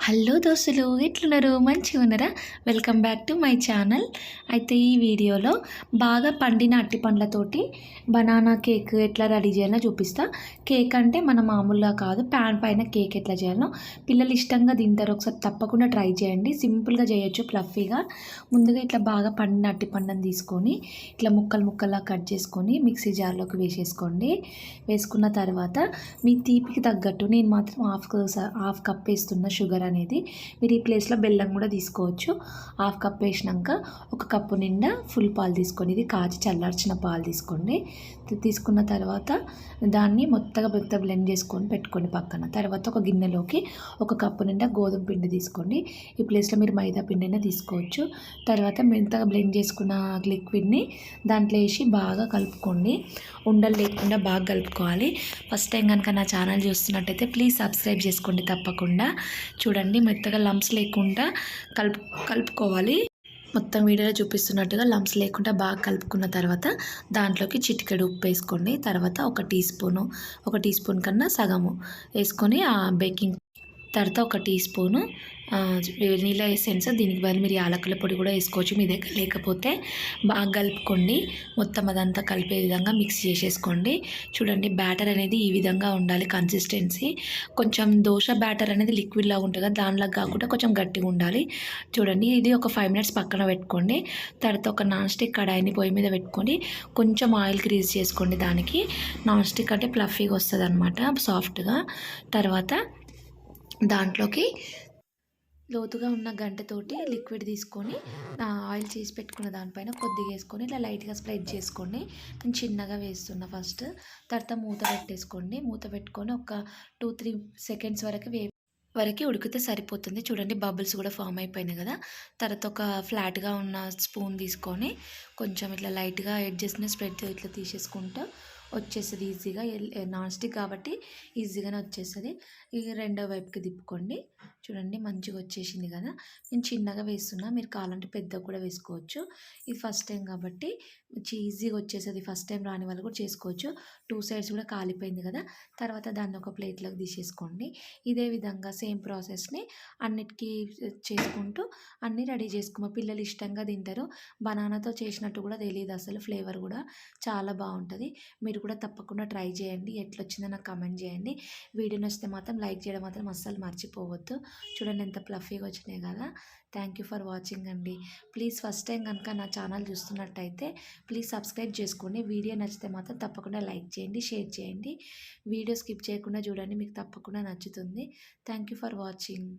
Hello దోస్తులు, ఎట్లున్నారు? మంచిగా ఉన్నారా? Welcome back to my channel. అయితే ఈ వీడియోలో బాగా పండిన అట్టి పండ్లతోటి బనానా కేక్ ఎట్లా రెడీ చేయాలో చూపిస్తా. కేక్ అంటే మన మామూలుగా కాదు, ప్యాన్ పైన కేక్ ఎట్లా చేయాలో పిల్లలు ఇష్టంగా తింటారు. ఒకసారి తప్పకుండా ట్రై చేయండి. సింపుల్గా చేయొచ్చు, ఫ్లఫీగా. ముందుగా ఇట్లా బాగా పండిన అట్టి పండుని తీసుకొని ఇట్లా ముక్కలు ముక్కల్లా కట్ చేసుకొని మిక్సీ జార్లోకి వేసేసుకోండి. వేసుకున్న తర్వాత మీ తీపికి తగ్గట్టు, నేను మాత్రం హాఫ్ కప్ వేస్తున్న షుగర్ అనేది. మీరు ఈ ప్లేస్లో బెల్లం కూడా తీసుకోవచ్చు. హాఫ్ కప్ వేసినాక ఒక కప్పు నిండా ఫుల్ పాలు తీసుకోండి. ఇది కాచి చల్లార్చిన పాలు తీసుకోండి. తీసుకున్న తర్వాత దాన్ని మొత్తగా బ్లెండ్ చేసుకొని పెట్టుకోండి పక్కన. తర్వాత ఒక గిన్నెలోకి ఒక కప్పు నిండా గోధుమ పిండి తీసుకోండి. ఈ ప్లేస్లో మీరు మైదా పిండినే తీసుకోవచ్చు. తర్వాత మెంతగా బ్లెండ్ చేసుకున్న లిక్విడ్ని దాంట్లో వేసి బాగా కలుపుకోండి. ఉండలు లేకుండా బాగా కలుపుకోవాలి. ఫస్ట్ టైం కనుక నా ఛానల్ చూస్తున్నట్టయితే ప్లీజ్ సబ్స్క్రైబ్ చేసుకోండి తప్పకుండా. చూడండి, మెత్తగా లంప్స్ లేకుండా కలుపుకోవాలి. మొత్తం వీడియోలో చూపిస్తున్నట్టుగా లంప్స్ లేకుండా బాగా కలుపుకున్న తర్వాత దాంట్లోకి చిటికెడు ఉప్పు వేసుకోండి. తర్వాత ఒక టీ స్పూన్ కన్నా సగము వేసుకొని ఆ బేకింగ్ తర్వాత ఒక టీ స్పూను వెనీలా ఎసెన్స్, దీనికి బదులు మీరు యాలకుల పొడి కూడా వేసుకోవచ్చు మీ దగ్గర లేకపోతే. బాగా కలుపుకోండి. మొత్తం అదంతా కలిపే విధంగా మిక్స్ చేసేసుకోండి. చూడండి, బ్యాటర్ అనేది ఈ విధంగా ఉండాలి కన్సిస్టెన్సీ. కొంచెం దోశ బ్యాటర్ అనేది లిక్విడ్లా ఉంటుంది కదా, దానిలాగా కాకుండా కొంచెం గట్టిగా ఉండాలి. చూడండి, ఇది ఒక 5 మినిట్స్ పక్కన పెట్టుకోండి. తర్వాత ఒక నాన్ స్టిక్ కడాయిని పొయ్యి మీద పెట్టుకొని కొంచెం ఆయిల్ గ్రీస్ చేసుకోండి. దానికి నాన్ స్టిక్ అంటే ఫ్లఫీగా వస్తుంది అనమాట, సాఫ్ట్గా. తర్వాత దాంట్లోకి లోతుగా ఉన్న గంటతోటి లిక్విడ్ తీసుకొని ఆయిల్ చేసి పెట్టుకున్న దానిపైన కొద్దిగా వేసుకొని ఇలా లైట్గా స్ప్రెడ్ చేసుకోండి. నేను చిన్నగా వేస్తున్నా ఫస్ట్. తర్వాత మూత పెట్టేసుకోండి. మూత పెట్టుకొని ఒక 2-3 సెకండ్స్ వరకు ఉడికితే సరిపోతుంది. చూడండి, బబుల్స్ కూడా ఫామ్ అయిపోయినాయి కదా. తర్వాత ఒక ఫ్లాట్గా ఉన్న స్పూన్ తీసుకొని కొంచెం ఇట్లా లైట్గా ఎడ్జెస్ని స్ప్రెడ్ ఇట్లా తీసేసుకుంటూ వచ్చేస్తుంది ఈజీగా. నాన్ స్టిక్ కాబట్టి ఈజీగానే వచ్చేస్తుంది. ఇక రెండో వైపుకి తిప్పుకోండి. చూడండి, మంచిగా వచ్చేసింది కదా. నేను చిన్నగా వేస్తున్నా, మీరు కావాలంటే పెద్దగా కూడా వేసుకోవచ్చు. ఇది ఫస్ట్ టైం కాబట్టి ఈజీగా వచ్చేస్తుంది. ఫస్ట్ టైం రాని వాళ్ళు కూడా చేసుకోవచ్చు. 2 సైడ్స్ కూడా కాలిపోయింది కదా. తర్వాత దాన్ని ఒక ప్లేట్లోకి తీసేసుకోండి. ఇదే విధంగా సేమ్ ప్రాసెస్ని అన్నిటికీ చేసుకుంటూ అన్నీ రెడీ చేసుకో. పిల్లలు ఇష్టంగా తింటారు. బనానాతో చేసినట్టు కూడా తెలియదు అసలు, ఫ్లేవర్ కూడా చాలా బాగుంటుంది. మీరు కూడా తప్పకుండా ట్రై చేయండి. ఎట్లొచ్చిందో నాకు కమెంట్ చేయండి. వీడియో నచ్చితే మాత్రం లైక్ చేయడం మాత్రం అస్సలు మర్చిపోవద్దు. చూడండి, ఎంత ఫ్లఫీగా వచ్చినాయి కదా. థ్యాంక్ యూ ఫర్ వాచింగ్ అండి. ప్లీజ్ ఫస్ట్ టైం కనుక నా ఛానల్ చూస్తున్నట్టయితే ప్లీజ్ సబ్స్క్రైబ్ చేసుకోండి. వీడియో నచ్చితే మాత్రం తప్పకుండా లైక్ చేయండి, షేర్ చేయండి. వీడియో స్కిప్ చేయకుండా చూడండి, మీకు తప్పకుండా నచ్చుతుంది. Thank you for watching.